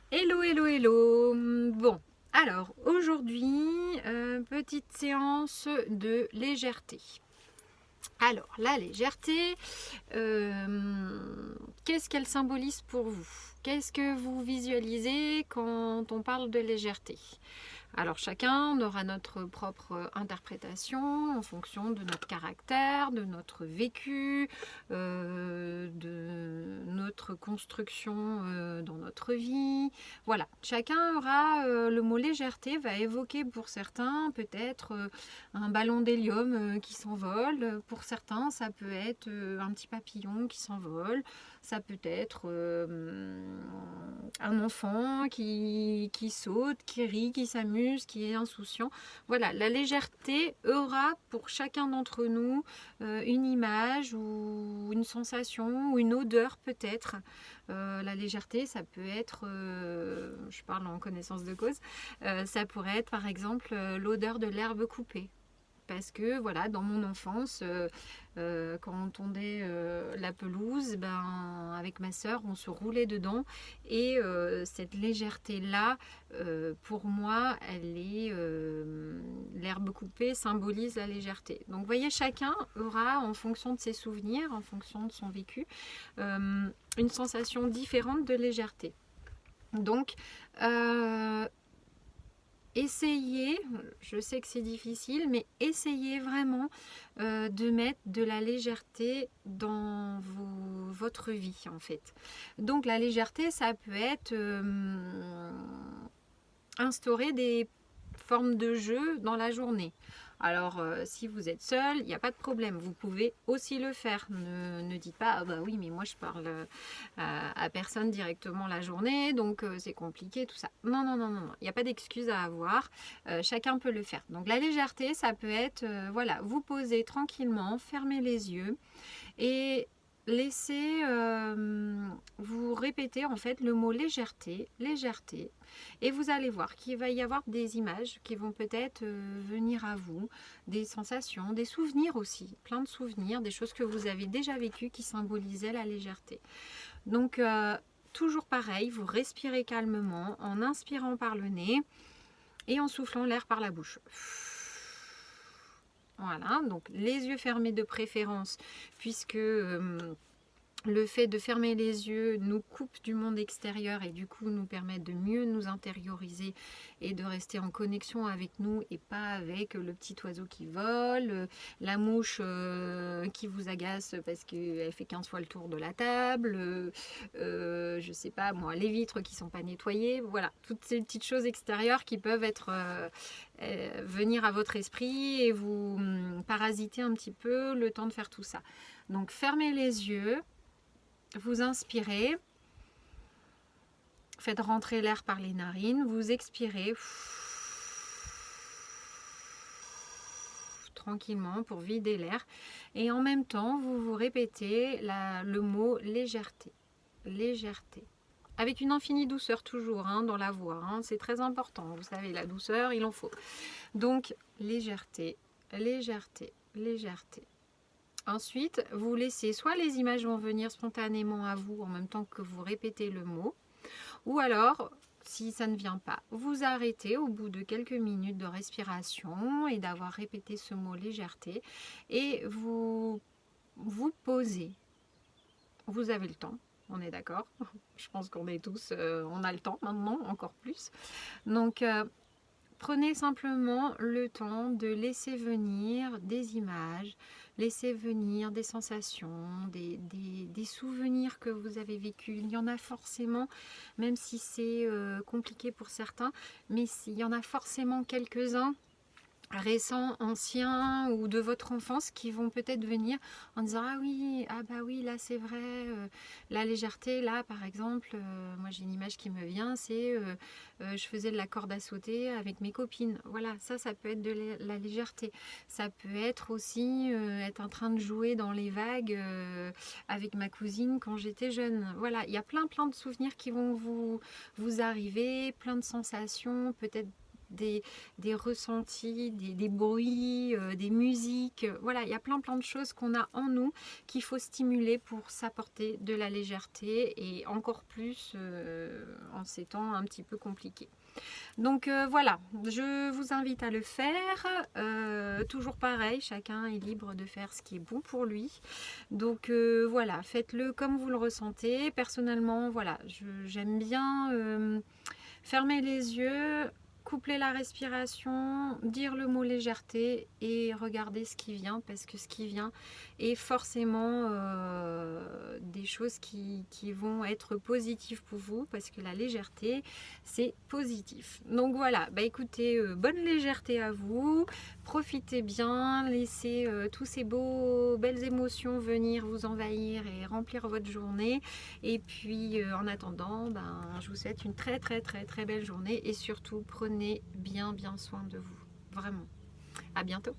Hello, hello, hello. Bon, alors aujourd'hui, petite séance de légèreté. Alors, la légèreté, qu'est-ce qu'elle symbolise pour vous? Qu'est-ce que vous visualisez quand on parle de légèreté? Alors chacun aura notre propre interprétation en fonction de notre caractère, de notre vécu, de notre construction dans notre vie. Voilà, chacun aura le mot légèreté va évoquer pour certains peut-être un ballon d'hélium qui s'envole. Pour certains, ça peut être un petit papillon qui s'envole. Ça peut être un enfant qui saute, qui rit, qui s'amuse, qui est insouciant. Voilà, la légèreté aura pour chacun d'entre nous une image ou une sensation ou une odeur peut-être. La légèreté, ça peut être, je parle en connaissance de cause, ça pourrait être par exemple l'odeur de l'herbe coupée. Parce que voilà, dans mon enfance, quand on tondait la pelouse, ben, avec ma sœur, on se roulait dedans. Et cette légèreté-là, pour moi, l'herbe coupée symbolise la légèreté. Donc vous voyez, chacun aura, en fonction de ses souvenirs, en fonction de son vécu, une sensation différente de légèreté. Donc, essayez, je sais que c'est difficile, mais essayez vraiment de mettre de la légèreté dans votre vie en fait. Donc la légèreté, ça peut être instaurer des formes de jeu dans la journée. Alors, si vous êtes seul, il n'y a pas de problème. Vous pouvez aussi le faire. Ne dites pas, ah bah oui, mais moi je parle à personne directement la journée, donc c'est compliqué, tout ça. Non, non, non, non, non. Il n'y a pas d'excuse à avoir. Chacun peut le faire. Donc, la légèreté, ça peut être, voilà, vous posez tranquillement, fermez les yeux et laissez vous répéter en fait le mot légèreté, légèreté, et vous allez voir qu'il va y avoir des images qui vont peut-être venir à vous, des sensations, des souvenirs aussi, plein de souvenirs, des choses que vous avez déjà vécues qui symbolisaient la légèreté. Donc toujours pareil, vous respirez calmement en inspirant par le nez et en soufflant l'air par la bouche. Voilà, donc les yeux fermés de préférence, puisque le fait de fermer les yeux nous coupe du monde extérieur et du coup nous permet de mieux nous intérioriser et de rester en connexion avec nous et pas avec le petit oiseau qui vole, la mouche qui vous agace parce qu'elle fait 15 fois le tour de la table, je sais pas moi, les vitres qui sont pas nettoyées, voilà, toutes ces petites choses extérieures qui peuvent être venir à votre esprit et vous parasiter un petit peu le temps de faire tout ça. Donc fermez les yeux, vous inspirez, faites rentrer l'air par les narines, vous expirez tranquillement pour vider l'air et en même temps vous vous répétez le mot légèreté, légèreté. Avec une infinie douceur toujours dans la voix, c'est très important, vous savez, la douceur, il en faut. Donc, légèreté, légèreté, légèreté. Ensuite, vous laissez, soit les images vont venir spontanément à vous en même temps que vous répétez le mot, ou alors, si ça ne vient pas, vous arrêtez au bout de quelques minutes de respiration et d'avoir répété ce mot légèreté et vous vous posez. Vous avez le temps. On est d'accord. Je pense qu'on est tous, on a le temps maintenant, encore plus. Donc, prenez simplement le temps de laisser venir des images, laisser venir des sensations, des souvenirs que vous avez vécus. Il y en a forcément, même si c'est compliqué pour certains, mais il y en a forcément quelques-uns récents, anciens ou de votre enfance qui vont peut-être venir en disant ah bah oui là c'est vrai, la légèreté là par exemple, moi j'ai une image qui me vient, c'est je faisais de la corde à sauter avec mes copines, voilà, ça peut être de la légèreté. Ça peut être aussi être en train de jouer dans les vagues avec ma cousine quand j'étais jeune. Voilà, il y a plein de souvenirs qui vont vous arriver, plein de sensations, peut-être des ressentis, des bruits, des musiques. Voilà, il y a plein de choses qu'on a en nous qu'il faut stimuler pour s'apporter de la légèreté et encore plus en ces temps un petit peu compliqués. Donc voilà, je vous invite à le faire. Toujours pareil, chacun est libre de faire ce qui est bon pour lui. Donc voilà, faites-le comme vous le ressentez. Personnellement, voilà, j'aime bien fermer les yeux, coupler la respiration, dire le mot légèreté et regarder ce qui vient, parce que ce qui vient est forcément des choses qui vont être positives pour vous, parce que la légèreté c'est positif. Donc voilà, bah écoutez, bonne légèreté à vous, profitez bien, laissez tous ces belles émotions venir vous envahir et remplir votre journée. Et puis en attendant, ben, je vous souhaite une très belle journée et surtout prenez bien soin de vous, vraiment. À bientôt.